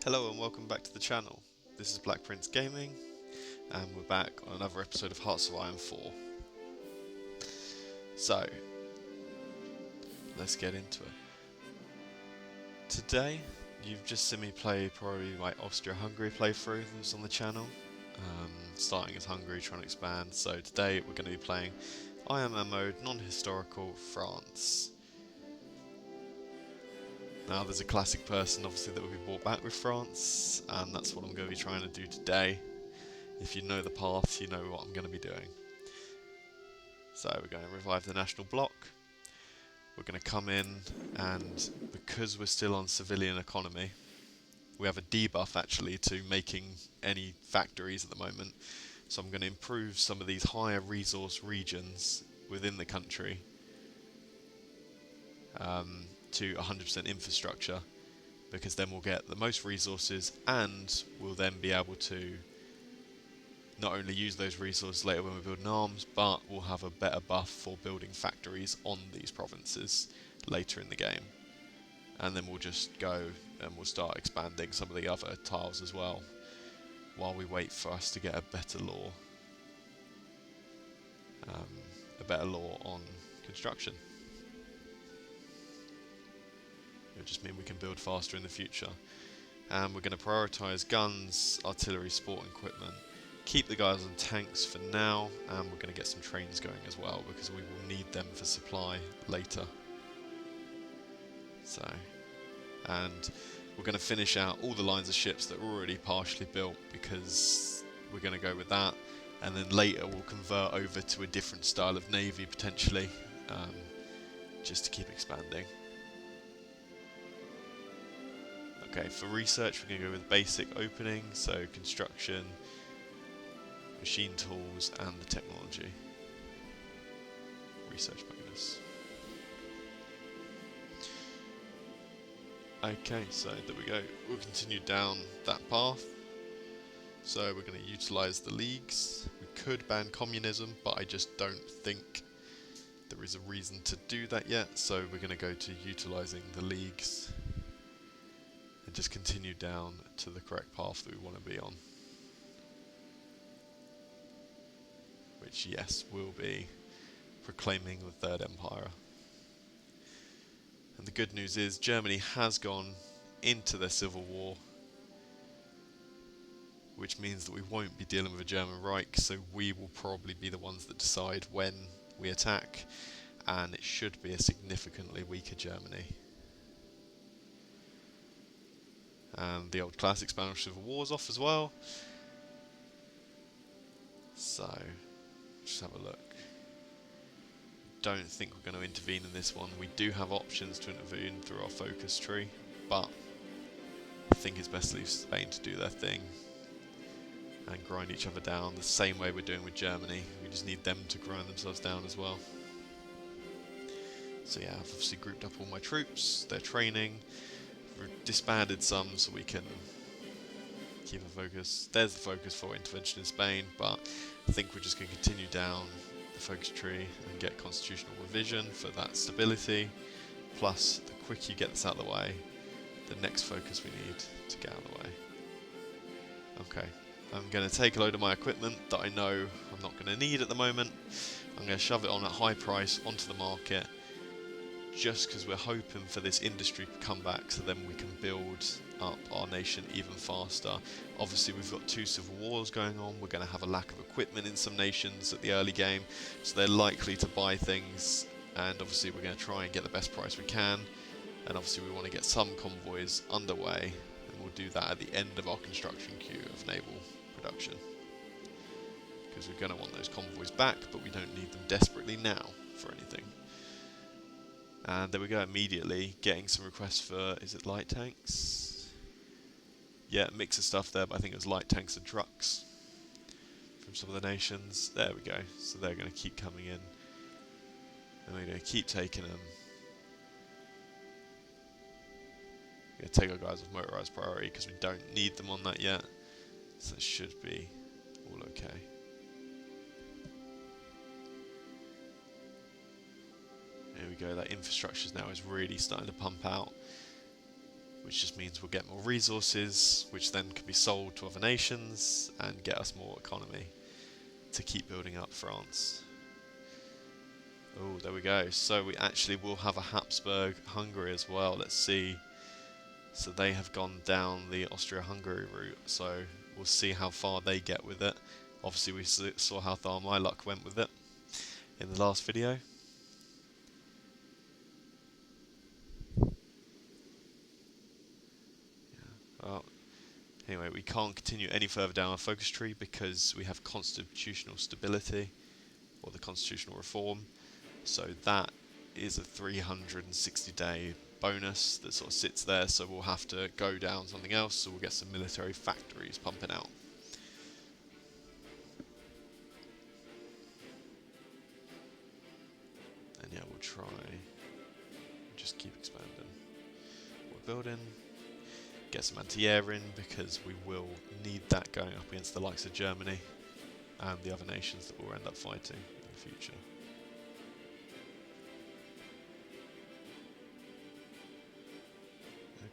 Hello and welcome back to the channel. This is Black Prince Gaming and we're back on another episode of Hearts of Iron 4. So, let's get into it. Today, you've just seen me play probably my Austria-Hungary playthrough that was on the channel. Starting as Hungary, trying to expand. So today we're going to be playing Ironman mode, non-historical, France. Now there's a classic person obviously that will be brought back with France, and that's what I'm going to be trying to do today. If you know the path, you know what I'm going to be doing. So we're going to revive the national bloc. We're going to come in, and because we're still on civilian economy, we have a debuff actually to making any factories at the moment. So I'm going to improve some of these higher resource regions within the country to 100% infrastructure, because then we'll get the most resources and we'll then be able to not only use those resources later when we're building arms, but we'll have a better buff for building factories on these provinces later in the game. And then we'll just go and we'll start expanding some of the other tiles as well, while we wait for us to get a better law. On construction. It'll just mean we can build faster in the future. And we're going to prioritise guns, artillery, sport equipment. Keep the guys on tanks for now, and we're going to get some trains going as well, because we will need them for supply later. So, and we're going to finish out all the lines of ships that are already partially built, because we're going to go with that, and then later we'll convert over to a different style of navy potentially, just to keep expanding. Okay, for research we're going to go with basic opening, so construction, machine tools and the technology. Research bonus. Okay, so there we go. We'll continue down that path. So we're going to utilise the leagues. We could ban communism, but I just don't think there is a reason to do that yet. So we're going to go to utilising the leagues and just continue down to the correct path that we want to be on. Which, yes, will be proclaiming the Third Empire. And the good news is Germany has gone into their civil war, which means that we won't be dealing with a German Reich, so we will probably be the ones that decide when we attack, and it should be a significantly weaker Germany. And the old classic Spanish Civil War is off as well. So, just have a look. Don't think we're going to intervene in this one. We do have options to intervene through our focus tree, but I think it's best to leave Spain to do their thing and grind each other down the same way we're doing with Germany. We just need them to grind themselves down as well. So yeah, I've obviously grouped up all my troops, they're training. We've disbanded some so we can keep a focus. There's the focus for intervention in Spain, but I think we're just going to continue down the focus tree and get constitutional revision for that stability. Plus, the quicker you get this out of the way, the next focus we need to get out of the way. Okay, I'm going to take a load of my equipment that I know I'm not going to need at the moment. I'm going to shove it on at high price onto the market, just because we're hoping for this industry to come back, so then we can build up our nation even faster. Obviously we've got 2 civil wars going on, we're going to have a lack of equipment in some nations at the early game, so they're likely to buy things, and obviously we're going to try and get the best price we can, and obviously we want to get some convoys underway, and we'll do that at the end of our construction queue of naval production, because we're going to want those convoys back, but we don't need them desperately now for anything. And there we go, immediately getting some requests for, is it light tanks? Yeah, mix of stuff there, but I think it was light tanks and trucks from some of the nations. There we go, so they're going to keep coming in, and we're going to keep taking them. We're going to take our guys with motorised priority because we don't need them on that yet, so it should be all okay. There we go, that infrastructure now is really starting to pump out. which just means we'll get more resources, which then can be sold to other nations and get us more economy to keep building up France. Oh, there we go. So we actually will have a Habsburg Hungary as well. Let's see. So they have gone down the Austria-Hungary route, so we'll see how far they get with it. Obviously we saw how far my luck went with it in the last video. Well, anyway, we can't continue any further down our focus tree because we have constitutional stability, or the constitutional reform. So that is a 360-day bonus that sort of sits there, so we'll have to go down something else, so we'll get some military factories pumping out. And yeah, we'll try, just keep expanding. We're building. Get some anti-air in, because we will need that going up against the likes of Germany and the other nations that we'll end up fighting in the future.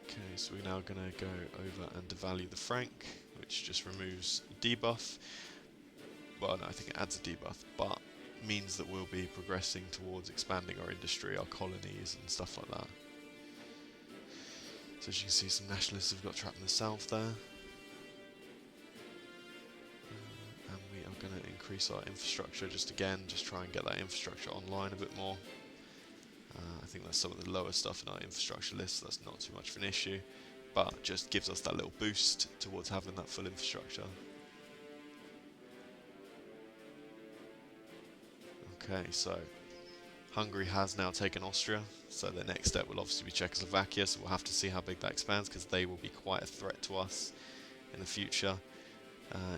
Okay, so we're now going to go over and devalue the franc, which just removes debuff. Well, no, I think it adds a debuff, but means that we'll be progressing towards expanding our industry, our colonies and stuff like that. So as you can see, some nationalists have got trapped in the south there. And we are going to increase our infrastructure, just try and get that infrastructure online a bit more. I think that's some of the lower stuff in our infrastructure list, so that's not too much of an issue, but just gives us that little boost towards having that full infrastructure. Okay, so Hungary has now taken Austria, so the next step will obviously be Czechoslovakia, so we'll have to see how big that expands, because they will be quite a threat to us in the future.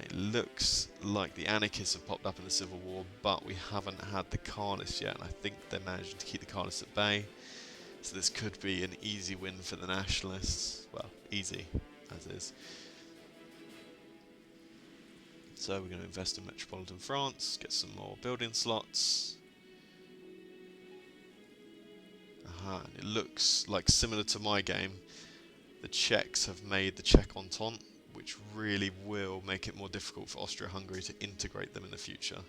It looks like the anarchists have popped up in the Civil War, but we haven't had the Carlists yet, and I think they're managing to keep the Carlists at bay. So this could be an easy win for the nationalists. Well, easy, as is. So we're going to invest in metropolitan France, get some more building slots. And it looks like, similar to my game, the Czechs have made the Czech Entente, which really will make it more difficult for Austria-Hungary to integrate them in the future.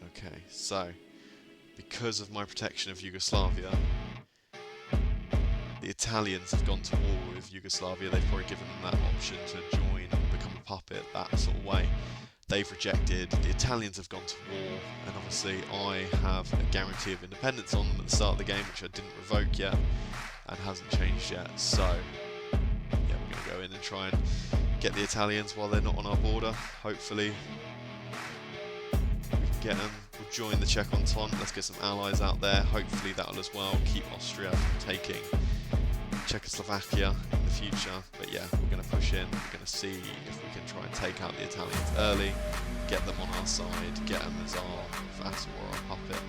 Okay, so because of my protection of Yugoslavia, the Italians have gone to war with Yugoslavia. They've probably given them that option to join and become a puppet, that sort of way. They've rejected. The Italians have gone to war, and obviously I have a guarantee of independence on them at the start of the game, which I didn't revoke yet and hasn't changed yet. So yeah, we're going to go in and try and get the Italians while they're not on our border. Hopefully we can get them. We'll join the Czech Entente. Let's get some allies out there. Hopefully that'll as well keep Austria from taking Czechoslovakia in the future. But yeah, we're going to push in. We're going to see if we can try and take out the Italians early, get them on our side, get them as our vassal or our puppet.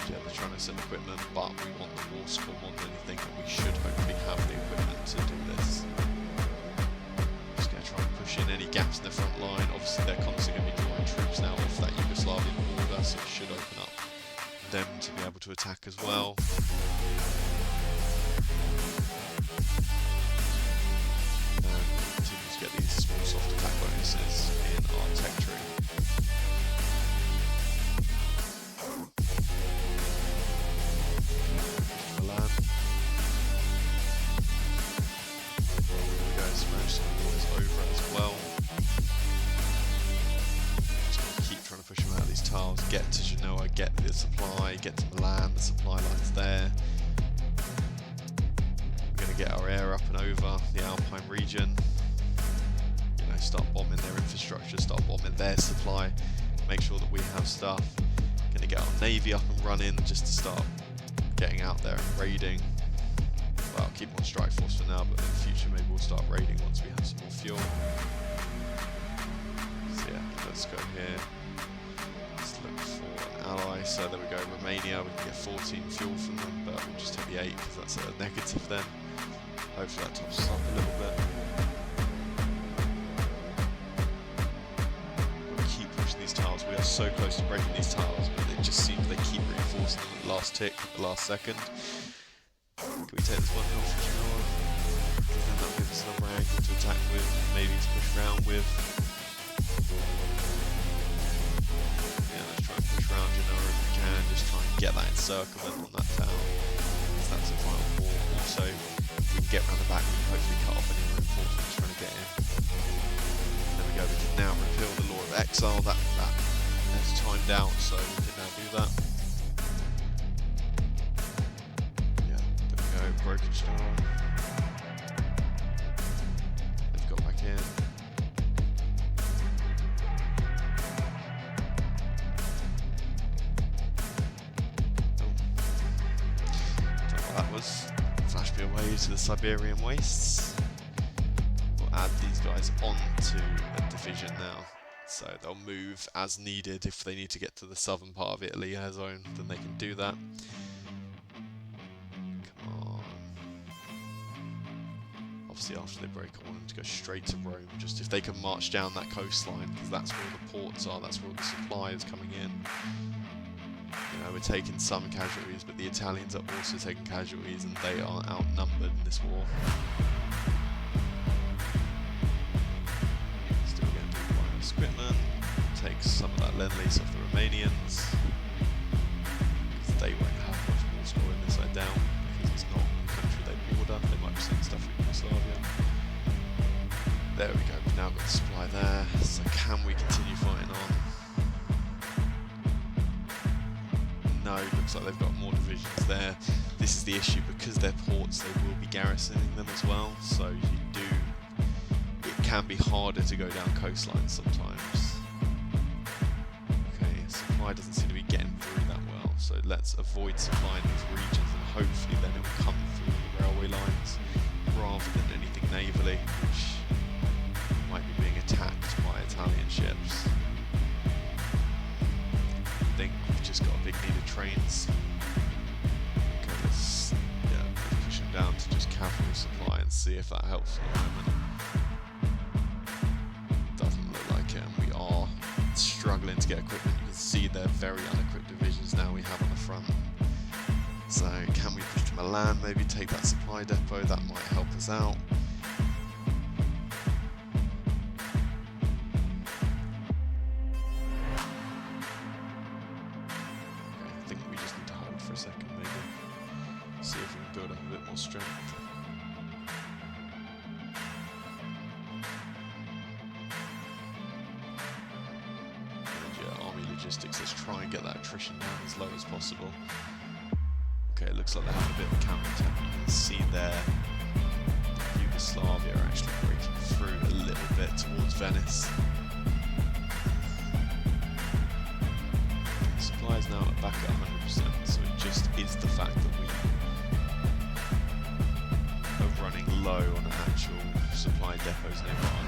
Yeah, they're trying to send equipment, but we want the war score more than anything, and we should hopefully have the equipment to do this. Just going to try and push in any gaps in the front line. Obviously they're constantly going to be drawing troops now off that Yugoslavian border, so it should open up them to be able to attack as well. And continue to get these small soft attack bonuses in our tech tree. Milan. There we go, smash some borders over as well. Trying to push them out of these tiles, get to Genoa, get the supply, get to Milan, the supply line's there. We're going to get our air up and over the Alpine region. You know, start bombing their infrastructure, start bombing their supply, make sure that we have stuff. Going to get our navy up and running just to start getting out there and raiding. Well, I'll keep on strike force for now, but in the future maybe we'll start raiding once we have some more fuel. So yeah, let's go here. Look for an ally, so there we go, Romania, we can get 14 fuel from them, but we'll just take the 8 because that's a negative then. Hopefully that tops us up a little bit. We'll keep pushing these tiles. We are so close to breaking these tiles, but it just seems they keep reinforcing them at the last tick, at the last second. Can we take this one off? Because then that gives us another angle to attack with, maybe to push around with. Yeah, let's try and push around Genoa if we can, just try and get that encirclement on that tower. Because that's the final ball. Also, if we can get around the back, we can hopefully cut off any reinforcements trying to get in. There we go, we can now repeal the Law of Exile. That's timed out, so we can now do that. Broken star. They've got back in. Oh. Don't know what that was. Flash me away to the Siberian Wastes. We'll add these guys onto a division now. So they'll move as needed. If they need to get to the southern part of Italy zone, then they can do that. Obviously after they break, I want them to go straight to Rome, just if they can march down that coastline, because that's where the ports are, that's where all the supply is coming in. You know, we're taking some casualties, but the Italians are also taking casualties, and they are outnumbered in this war. Still getting to equipment, take some of that Lend-Lease off the Romanians, because they won't have much more scoring this side down, because it's not a country they border, they might be sending stuff from Yugoslavia. There we go, we've now got the supply there, so can we continue fighting on? No, looks like they've got more divisions there. This is the issue, because they're ports, they will be garrisoning them as well, so it can be harder to go down coastlines sometimes. Okay, supply doesn't seem to be getting through that well, so let's avoid supplying these regions, and hopefully then it will come through the railway lines rather than anything navally, which might be being attacked by Italian ships. I think we've just got a big need of trains. Okay, let's push them down to just cavalry supply and see if that helps at the moment. Doesn't look like it, and we are struggling to get equipment. You can see they're very unequipped divisions now we have on the front. So can we push to Milan, maybe take that supply depot? That might help us out. I think we just need to hold for a second, maybe. See if we can build up a bit more strength. And yeah, army logistics, let's try and get that attrition down as low as possible. Okay, it looks like they're having a bit of a counter-attack. You can see there Yugoslavia are actually breaking through a little bit towards Venice. Okay, supply is now back at 100%, so it just is the fact that we are running low on actual supply depots nearby.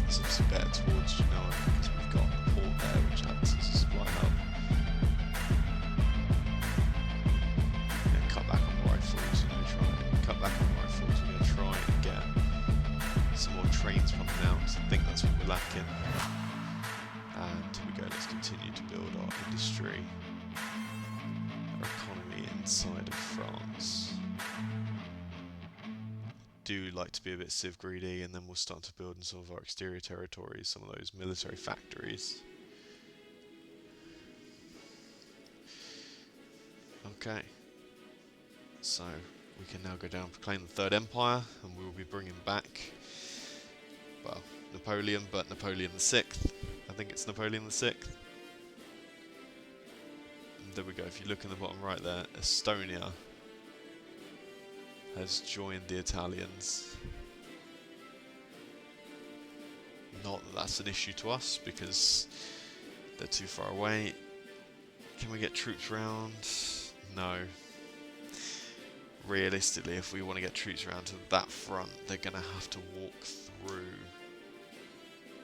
It's obviously better towards Genoa because we've got a port there which acts as a supply hub. Trains pumping out, so I think that's what we're lacking. And here we go, let's continue to build our industry, our economy inside of France. Do like to be a bit civ greedy, and then we'll start to build in some of our exterior territories, some of those military factories. Okay, so we can now go down and proclaim the Third Empire, and we will be bringing back, well, Napoleon, but Napoleon the Sixth. I think it's Napoleon the Sixth. And there we go. If you look in the bottom right there, Estonia has joined the Italians. Not that that's an issue to us because they're too far away. Can we get troops around? No. Realistically, if we want to get troops around to that front, they're going to have to walk through.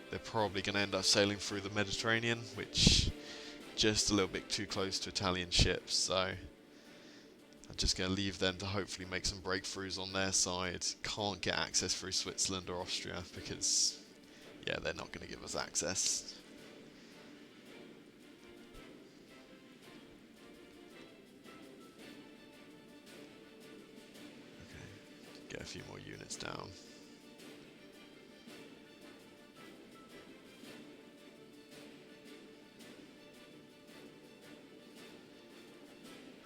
They're probably going to end up sailing through the Mediterranean, which just a little bit too close to Italian ships, so I'm just going to leave them to hopefully make some breakthroughs on their side. Can't get access through Switzerland or Austria because Yeah, they're not going to give us access. Okay, get a few more units down.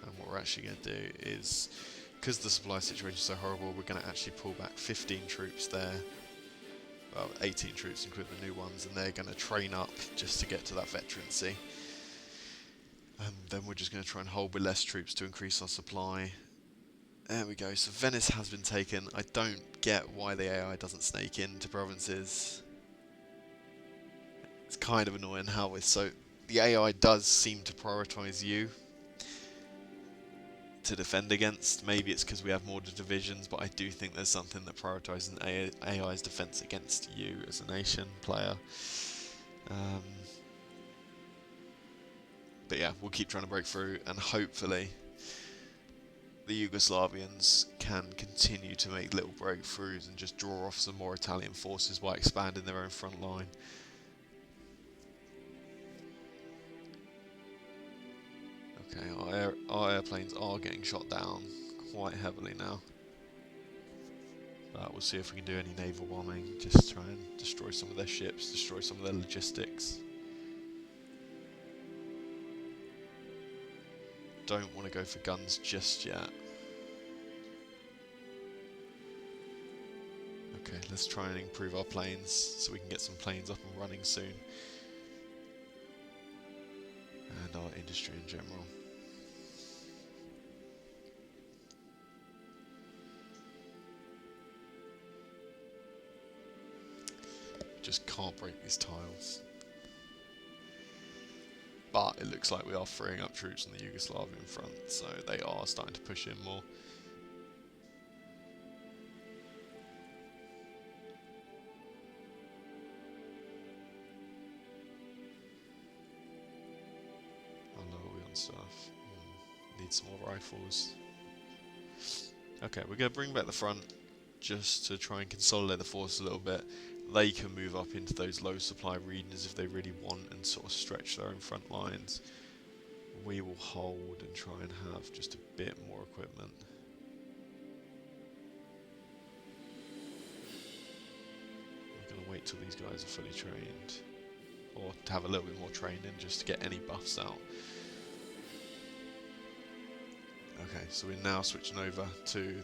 And what we're actually going to do is, because the supply situation is so horrible, we're going to actually pull back 15 troops there. Well, 18 troops including the new ones, and they're going to train up just to get to that veterancy. And then we're just going to try and hold with less troops to increase our supply. There we go, so Venice has been taken. I don't get why the AI doesn't snake into provinces. It's kind of annoying how it's so... The AI does seem to prioritise you to defend against. Maybe it's because we have more divisions, but I do think there's something that prioritises AI's defense against you as a nation player. But yeah, we'll keep trying to break through, and hopefully the Yugoslavians can continue to make little breakthroughs and just draw off some more Italian forces by expanding their own front line. Okay, our airplanes are getting shot down quite heavily now. But we'll see if we can do any naval bombing, just try and destroy some of their ships, destroy some of their logistics. Don't want to go for guns just yet. Okay, let's try and improve our planes so we can get some planes up and running soon. And our industry in general. Just can't break these tiles. But it looks like we are freeing up troops on the Yugoslavian front, so they are starting to push in more. How low are we on stuff? Need some more rifles. Okay, we're going to bring back the front just to try and consolidate the force a little bit. They can move up into those low supply regions if they really want and sort of stretch their own front lines. We will hold and try and have just a bit more equipment. We're going to wait till these guys are fully trained, or to have a little bit more training just to get any buffs out. Okay, so we're now switching over to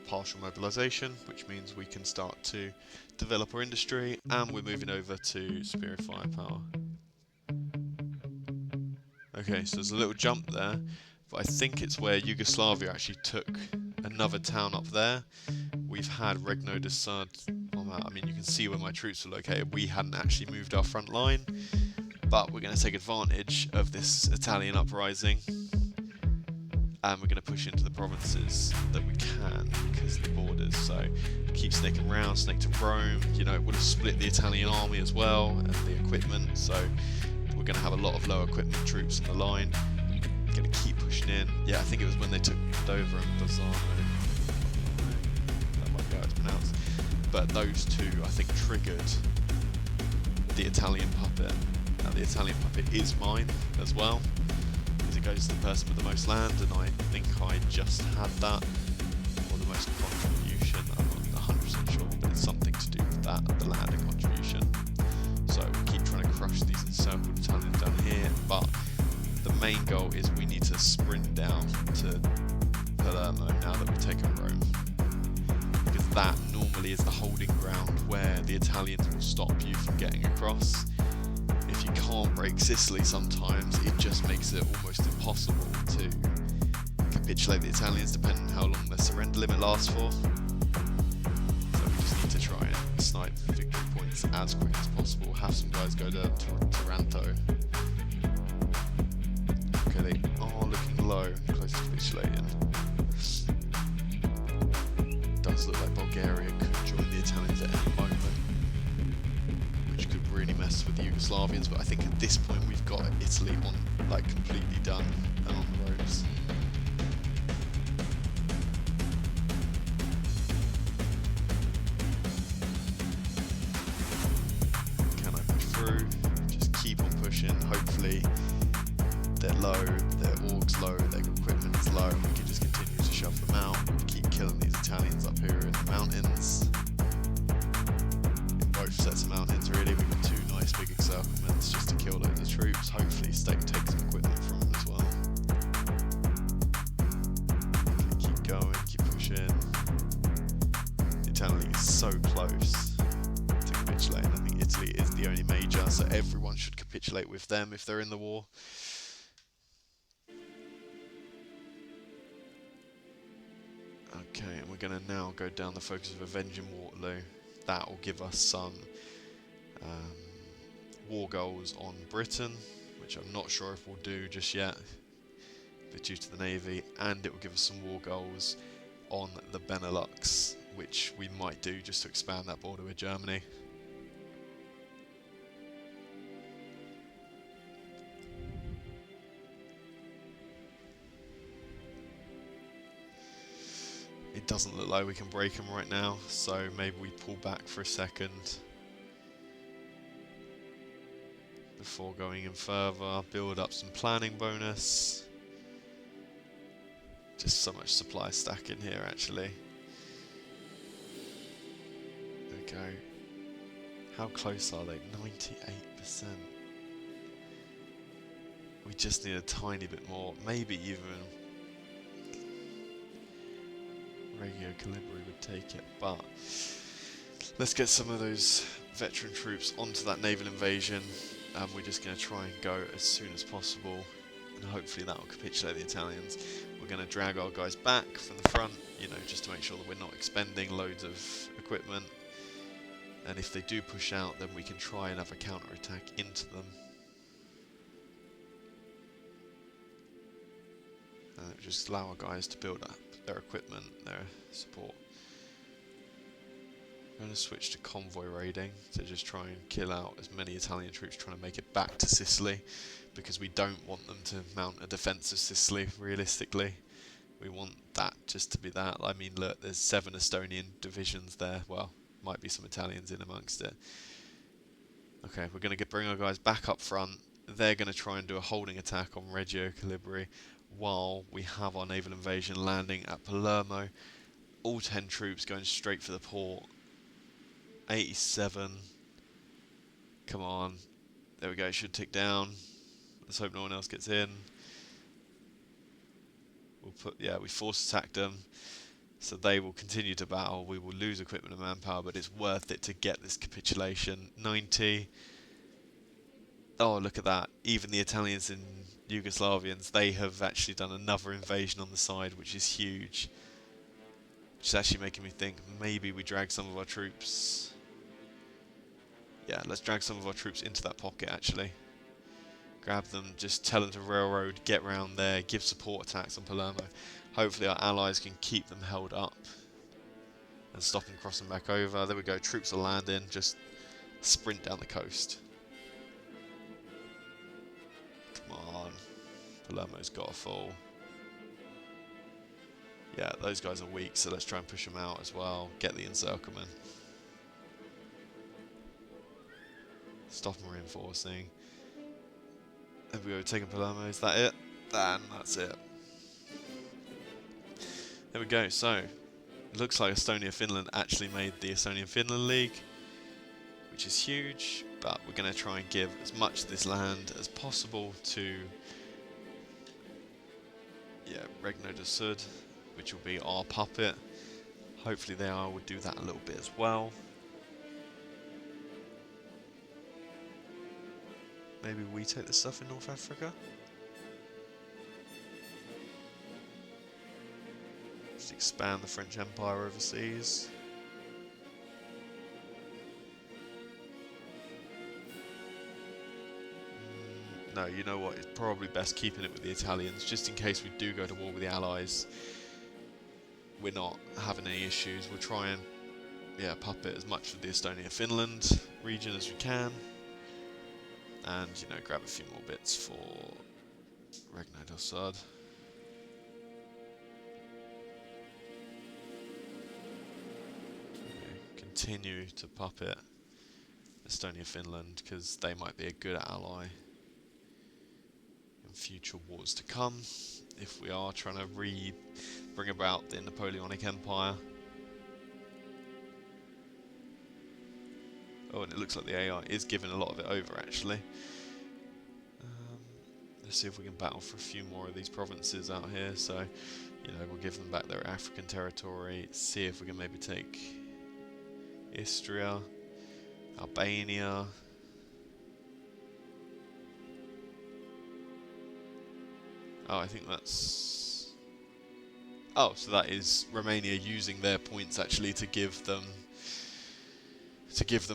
partial mobilization, which means we can start to develop our industry, and we're moving over to superior firepower. Okay, so there's a little jump there, but I think it's where Yugoslavia actually took another town up there. We've had Regno de Sad on that. I mean, you can see where my troops are located. We hadn't actually moved our front line, but we're going to take advantage of this Italian uprising. And we're going to push into the provinces that we can because of the borders. So keep snaking around, snake to Rome. You know, it would have split the Italian army as well and the equipment. So we're going to have a lot of low equipment troops in the line. Going to keep pushing in. Yeah, I think it was when they took Dover and Bazzano. That might be how it's pronounced. But those two, I think, triggered the Italian puppet. Now the Italian puppet is mine as well. It goes to the person with the most land, and I think I just had that, or the most contribution. I'm not 100% sure, but it's something to do with that, the land and contribution. So we keep trying to crush these encircled Italians down here, but the main goal is we need to sprint down to Palermo now that we've taken Rome, because that normally is the holding ground where the Italians will stop you from getting across. If you can't break Sicily sometimes, it just makes it almost impossible to capitulate the Italians, depending on how long their surrender limit lasts for. So we just need to try and snipe victory points as quick as possible. Have some guys go to Taranto. Okay, they are looking low and close to capitulating. It does look like Bulgaria could join the Italians at any moment, which could really mess with the Yugoslavians, but I think at this point we've got Italy on, like, completely done and on the ropes. low, their org's low, their equipment is low, and we can just continue to shove them out, keep killing these Italians up here in the mountains. In both sets of mountains really, we've got 2 nice big encirclements just to kill loads of troops, hopefully take some equipment from them as well. Okay, keep going, keep pushing. Italy is so close to capitulating. I think Italy is the only major, so everyone should capitulate with them if they're in the war. Okay, and we're going to now go down the focus of avenging Waterloo. That will give us some war goals on Britain, which I'm not sure if we'll do just yet, but due to the Navy, and it will give us some war goals on the Benelux, which we might do just to expand that border with Germany. It doesn't look like we can break them right now, so maybe we pull back for a second before going in further, build up some planning bonus. Just so much supply stack in here actually. There we go. How close are they? 98%. We just need a tiny bit more, maybe even Radio Calibri would take it, but let's get some of those veteran troops onto that naval invasion, and we're just going to try and go as soon as possible, and hopefully that will capitulate the Italians. We're going to drag our guys back from the front, you know, just to make sure that we're not expending loads of equipment, and if they do push out, then we can try and have a counter-attack into them. Just allow our guys to build up their equipment, their support. I'm going to switch to convoy raiding to just try and kill out as many Italian troops trying to make it back to Sicily, because we don't want them to mount a defence of Sicily realistically. We want that just to be that. I mean, look, there's 7 Estonian divisions there. Well, might be some Italians in amongst it. Okay, we're going to bring our guys back up front. They're going to try and do a holding attack on Reggio Calibri, while we have our naval invasion landing at Palermo. All 10 troops going straight for the port. 87. Come on. There we go, it should tick down. Let's hope no one else gets in. We'll put, yeah, we force attacked them. So they will continue to battle. We will lose equipment and manpower, but it's worth it to get this capitulation. 90. Oh, look at that. Even the Italians and Yugoslavians, they have actually done another invasion on the side, which is huge. Which is actually making me think maybe we drag some of our troops. Yeah, let's drag some of our troops into that pocket actually. Grab them, just tell them to railroad, get round there, give support attacks on Palermo. Hopefully our allies can keep them held up and stop them crossing back over. There we go, troops are landing, just sprint down the coast. Come on, Palermo's got to fall. Yeah, those guys are weak, so let's try and push them out as well. Get the encirclement. Stop them reinforcing. There we go, taking Palermo. Is that it? Then that's it. There we go. So, it looks like Estonia-Finland actually made the Estonian-Finland League, which is huge, but we're going to try and give as much of this land as possible to Regno de Sud, which will be our puppet. Hopefully they would do that a little bit as well. Maybe we take the stuff in North Africa? Just expand the French Empire overseas. No, you know what, it's probably best keeping it with the Italians, just in case we do go to war with the Allies. We're not having any issues. We'll try and puppet as much of the Estonia-Finland region as we can. And, you know, grab a few more bits for Regno del Sud. Continue to puppet Estonia-Finland, because they might be a good ally in future wars to come, if we are trying to bring about the Napoleonic Empire. Oh, and it looks like the AI is giving a lot of it over, actually. Let's see if we can battle for a few more of these provinces out here. So, you know, we'll give them back their African territory. See if we can maybe take Istria, Albania. Oh, I think that's... Oh, so that is Romania using their points actually to give them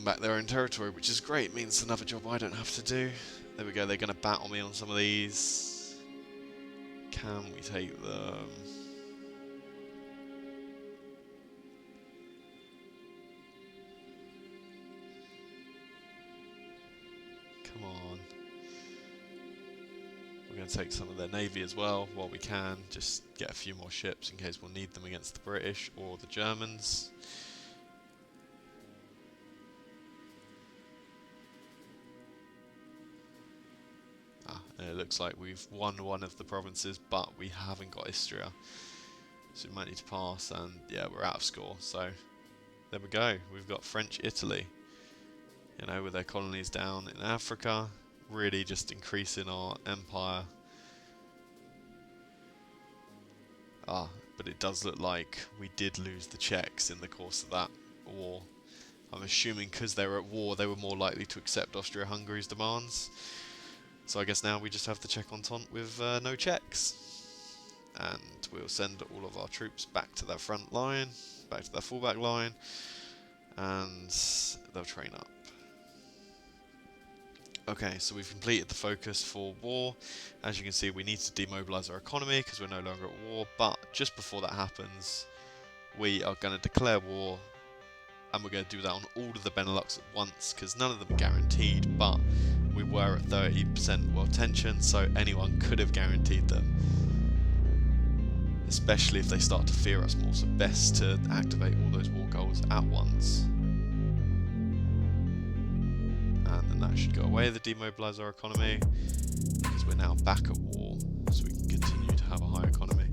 back their own territory, which is great. It means another job I don't have to do. There we go, they're going to battle me on some of these. Can we take them? Come on. We're going to take some of their navy as well while we can. Just get a few more ships in case we'll need them against the British or the Germans. It looks like we've won one of the provinces, but we haven't got Istria. So we might need to pass, and yeah, we're out of score. So there we go. We've got French Italy, you know, with their colonies down in Africa, really just increasing our empire. But it does look like we did lose the Czechs in the course of that war. I'm assuming because they were at war, they were more likely to accept Austria-Hungary's demands. So I guess now we just have the Czech Entente with no Czechs. And we'll send all of our troops back to their front line, back to their fullback line, and they'll train up. Okay, so we've completed the focus for war. As you can see, we need to demobilise our economy because we're no longer at war, but just before that happens, we are going to declare war, and we're going to do that on all of the Benelux at once because none of them are guaranteed, but we were at 30% world tension, so anyone could have guaranteed them, especially if they start to fear us more. So best to activate all those war goals at once, and then that should go away, the demobilise our economy, because we're now back at war, so we can continue to have a high economy.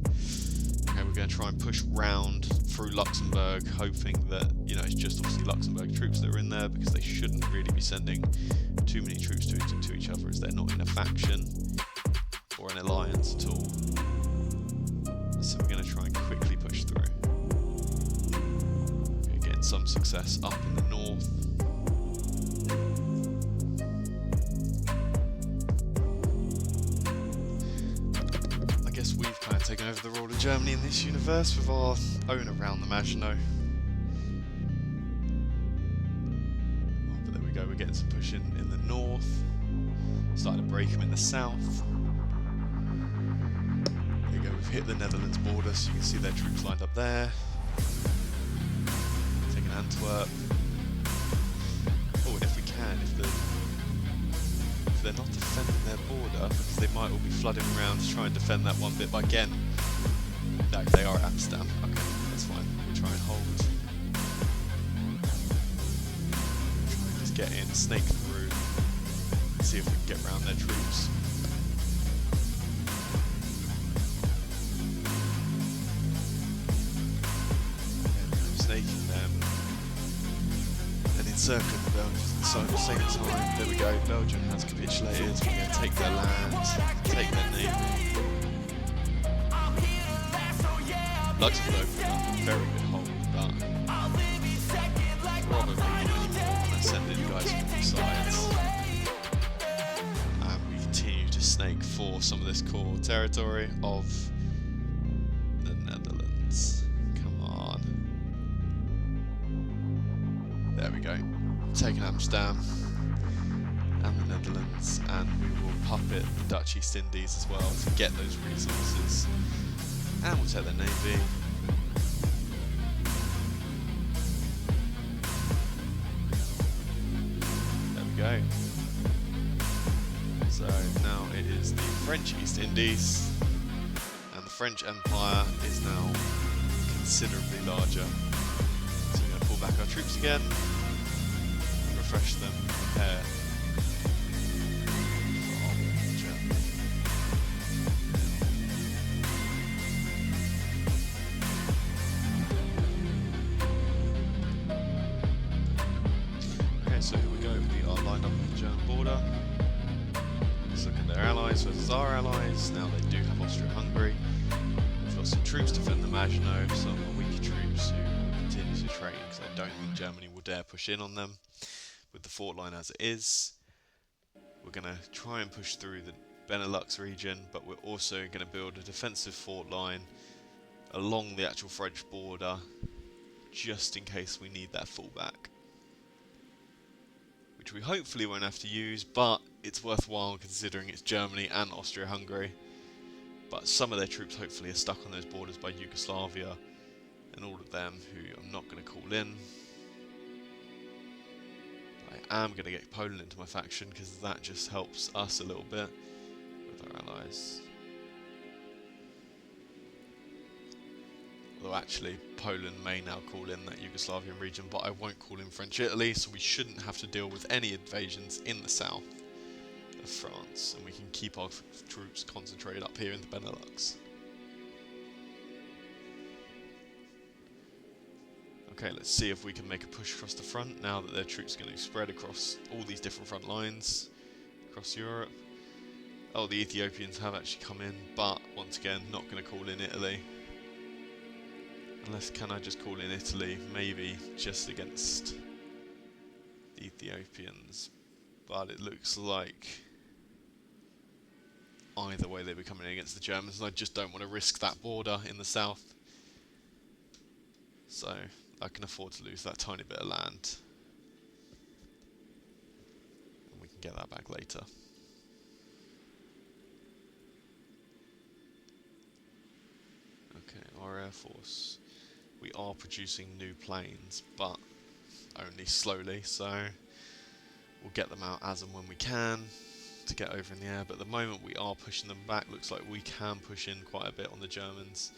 Okay, we're going to try and push round through Luxembourg, hoping that, you know, it's just obviously Luxembourg troops that are in there, because they shouldn't really be sending too many troops to each other, as they're not in a faction or an alliance at all. So we're going to try and quickly push through. We're getting some success up in the north. I guess we've kind of taken over the role of Germany in this universe with our own around the Maginot. We're getting some pushing in the north, starting to break them in the south. There we go, we've hit the Netherlands border, so you can see their troops lined up there. Taking Antwerp. Oh, and if we can, if they're not defending their border, because they might all be flooding around to try and defend that one bit, but again, no, they are at Amsterdam. Okay, that's fine. We'll try and hold. Get in, snake through, see if we can get around their troops. Snaking them and encircling the Belgians at the same time. There we go, Belgium has capitulated. We're going to take their land, take their navy. Luxembourg put up a very good hold, but probably sending guys from both sides, and we continue to snake for some of this core territory of the Netherlands. Come on, there we go, taking Amsterdam and the Netherlands, and we will puppet the Dutch East Indies as well to get those resources, and we'll take their navy. Go. So now it is the French East Indies, and the French Empire is now considerably larger. So we're going to pull back our troops again, refresh them, prepare for our war with Germany. the German border. Let's look at their allies versus our allies. Now they do have Austria-Hungary. We've got some troops defending Maginot, some weaker troops who will continue to train because I don't think Germany will dare push in on them with the fort line as it is. We're going to try and push through the Benelux region, but we're also going to build a defensive fort line along the actual French border just in case we need that fallback, which we hopefully won't have to use, but it's worthwhile considering it's Germany and Austria-Hungary. But some of their troops hopefully are stuck on those borders by Yugoslavia and all of them who I'm not going to call in. I am going to get Poland into my faction because that just helps us a little bit with our allies. Although actually Poland may now call in that Yugoslavian region, but I won't call in French Italy, so we shouldn't have to deal with any invasions in the south of France, and we can keep our troops concentrated up here in the Benelux. Okay, let's see if we can make a push across the front now that their troops are going to spread across all these different front lines across Europe. Oh, the Ethiopians have actually come in, but once again, not going to call in Italy. Unless, can I just call in Italy, maybe just against the Ethiopians. But it looks like either way they'll be coming in against the Germans, and I just don't want to risk that border in the south. So I can afford to lose that tiny bit of land. And we can get that back later. Okay, our Air Force. We are producing new planes, but only slowly, so we'll get them out as and when we can to get over in the air. But at the moment we are pushing them back. Looks like we can push in quite a bit on the Germans.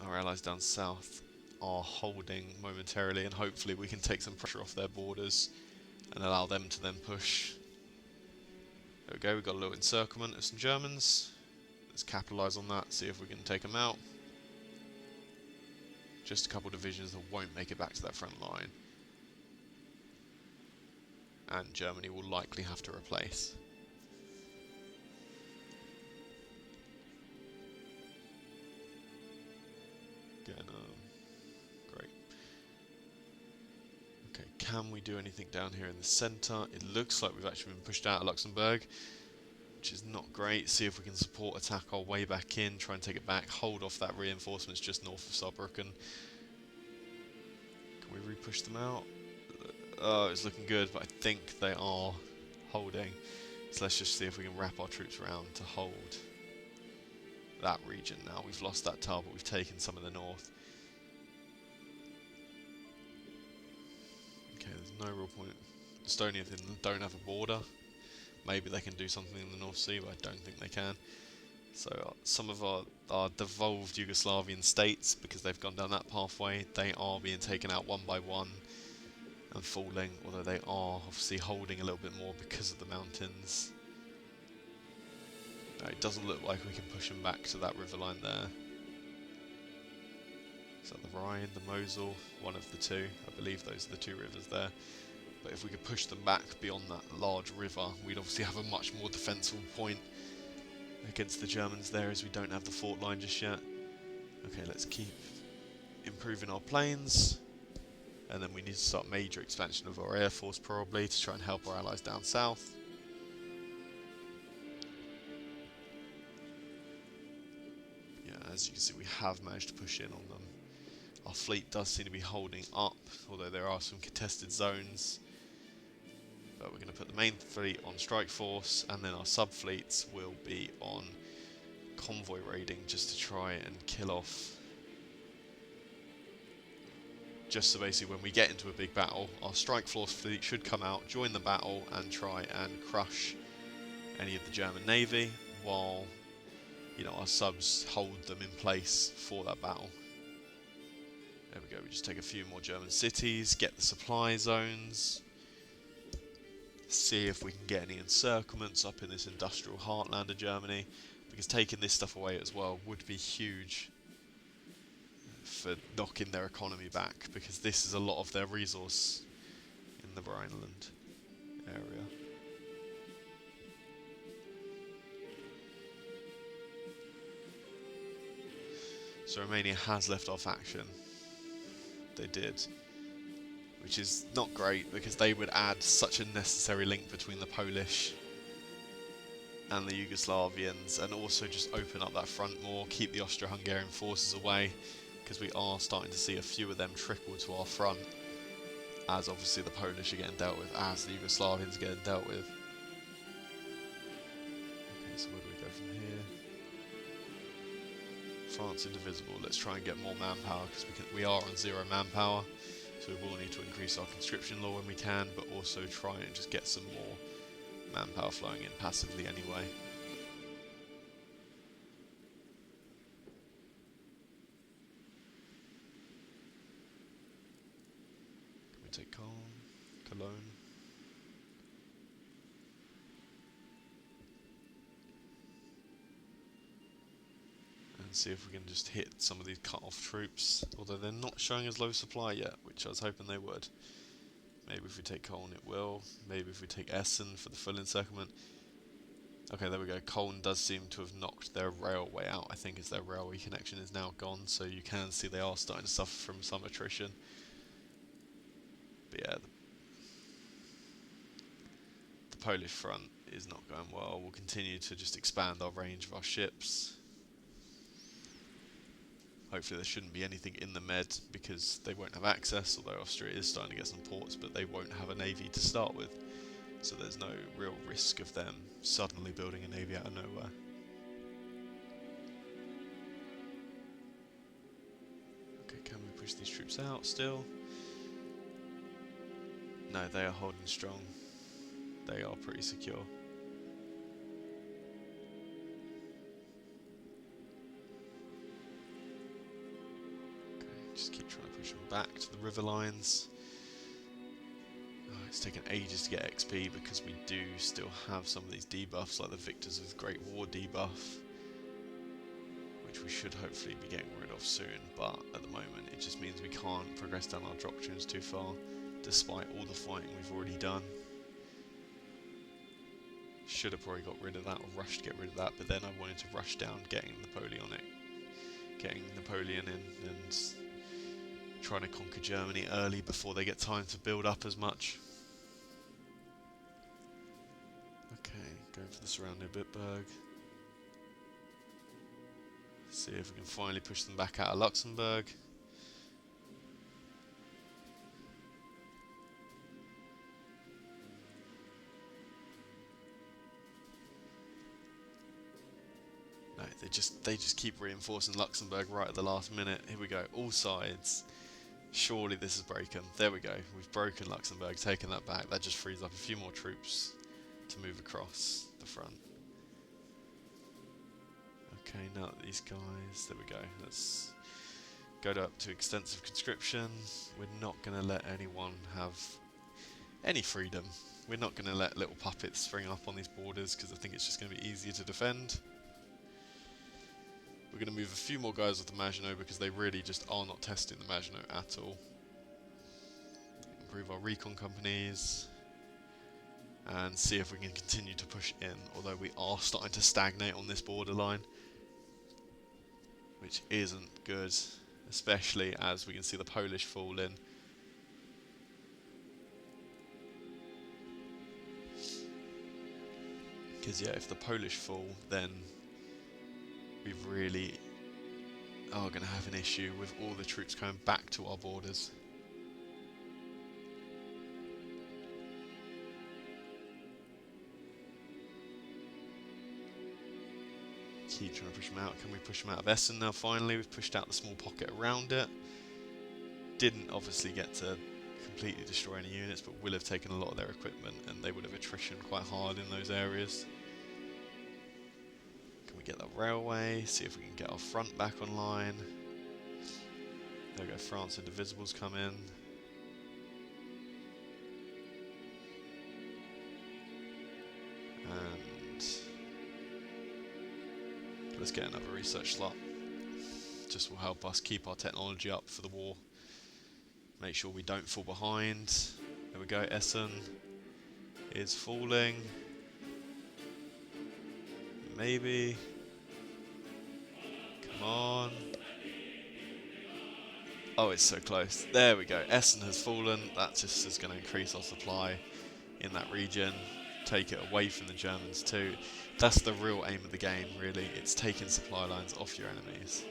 Our allies down south are holding momentarily, and hopefully we can take some pressure off their borders and allow them to then push. There we go, we've got a little encirclement of some Germans. Let's capitalise on that, see if we can take them out. Just a couple of divisions that won't make it back to that front line. And Germany will likely have to replace. Great. Okay, can we do anything down here in the centre? It looks like we've actually been pushed out of Luxembourg, which is not great. See if we can support attack our way back in, try and take it back, hold off that reinforcements just north of Saarbrücken. Can we re-push them out? Oh, it's looking good, but I think they are holding. So let's just see if we can wrap our troops around to hold that region now. We've lost that tile, but we've taken some of the north. Okay, there's no real point. Estonia don't have a border. Maybe they can do something in the North Sea, but I don't think they can. So some of our devolved Yugoslavian states, because they've gone down that pathway, they are being taken out one by one and falling, although they are obviously holding a little bit more because of the mountains. It doesn't look like we can push them back to that river line there. Is that the Rhine, the Mosel? One of the two. I believe those are the two rivers there. But if we could push them back beyond that large river, we'd obviously have a much more defensible point against the Germans there, as we don't have the fort line just yet. Okay, let's keep improving our planes. And then we need to start major expansion of our air force probably to try and help our allies down south. As you can see, we have managed to push in on them. Our fleet does seem to be holding up, although there are some contested zones. But we're going to put the main fleet on strike force, and then our sub-fleets will be on convoy raiding, just to try and kill off. Just so basically when we get into a big battle, our strike force fleet should come out, join the battle, and try and crush any of the German navy, while our subs hold them in place for that battle. There we go, we just take a few more German cities, get the supply zones, see if we can get any encirclements up in this industrial heartland of Germany, because taking this stuff away as well would be huge for knocking their economy back, because this is a lot of their resource in the Rhineland. area. So Romania has left our faction. They did. Which is not great, because they would add such a necessary link between the Polish and the Yugoslavians, and also just open up that front more, keep the Austro-Hungarian forces away, because we are starting to see a few of them trickle to our front, as obviously the Polish are getting dealt with, as the Yugoslavians are getting dealt with. Okay, so where do we go from here? France indivisible. Let's try and get more manpower, because we are on 0 manpower, so we will need to increase our conscription law when we can, but also try and just get some more manpower flowing in passively anyway. Can we take Cologne? And see if we can just hit some of these cut-off troops, although they're not showing us low supply yet, which I was hoping they would. Maybe if we take Cologne it will, maybe if we take Essen for the full encirclement. Okay, there we go. Cologne does seem to have knocked their railway out, I think, as their railway connection is now gone, so you can see they are starting to suffer from some attrition. But yeah, the Polish front is not going well. We'll continue to just expand our range of our ships. Hopefully there shouldn't be anything in the Med, because they won't have access, although Austria is starting to get some ports, but they won't have a navy to start with. So there's no real risk of them suddenly building a navy out of nowhere. Okay, can we push these troops out still? No, they are holding strong. They are pretty secure. Okay, just keep trying to push them back to the river lines. It's taken ages to get XP, because we do still have some of these debuffs, like the Victors of the Great War debuff, which we should hopefully be getting rid of soon, but at the moment it just means we can't progress down our doctrines too far, despite all the fighting we've already done. Should have probably got rid of that, or rushed to get rid of that, but then I wanted to rush down getting Napoleon in and trying to conquer Germany early before they get time to build up as much. Okay, going for the surrounding Bitburg. See if we can finally push them back out of Luxembourg. No, they just keep reinforcing Luxembourg right at the last minute. Here we go, all sides. Surely this is broken. There we go. We've broken Luxembourg, taken that back. That just frees up a few more troops to move across the front. Okay, now that these guys... There we go. Let's go up to extensive conscription. We're not going to let anyone have any freedom. We're not going to let little puppets spring up on these borders, because I think it's just going to be easier to defend. We're going to move a few more guys with the Maginot, because they really just are not testing the Maginot at all. Improve our recon companies. And see if we can continue to push in, although we are starting to stagnate on this borderline, which isn't good, especially as we can see the Polish fall in. Because yeah, if the Polish fall, then we really are going to have an issue with all the troops coming back to our borders. Keep trying to push them out. Can we push them out of Essen now? Finally, we've pushed out the small pocket around it. Didn't obviously get to completely destroy any units, but will have taken a lot of their equipment, and they would have attrition quite hard in those areas. Can we get that railway? See if we can get our front back online. There we go, France Indivisibles come in. And let's get another research slot. Just will help us keep our technology up for the war. Make sure we don't fall behind. There we go, Essen. is falling. Maybe. Come on. Oh, it's so close. There we go. Essen has fallen. That just is going to increase our supply in that region. Take it away from the Germans too. That's the real aim of the game, really. It's taking supply lines off your enemies.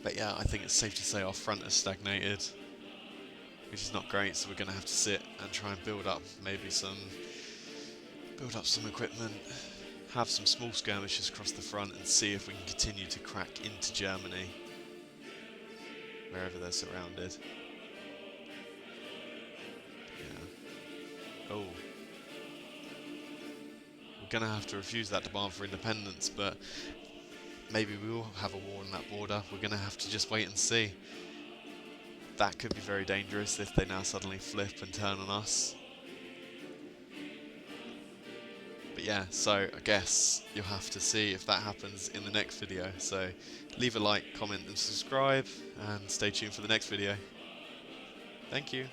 But yeah, I think it's safe to say our front has stagnated, which is not great, so we're going to have to sit and try and build up some equipment, have some small skirmishes across the front and see if we can continue to crack into Germany wherever they're surrounded. Yeah. Oh. We're going to have to refuse that demand for independence, but maybe we will have a war on that border. We're going to have to just wait and see. That could be very dangerous if they now suddenly flip and turn on us. But yeah, so I guess you'll have to see if that happens in the next video. So leave a like, comment and subscribe, and stay tuned for the next video. Thank you.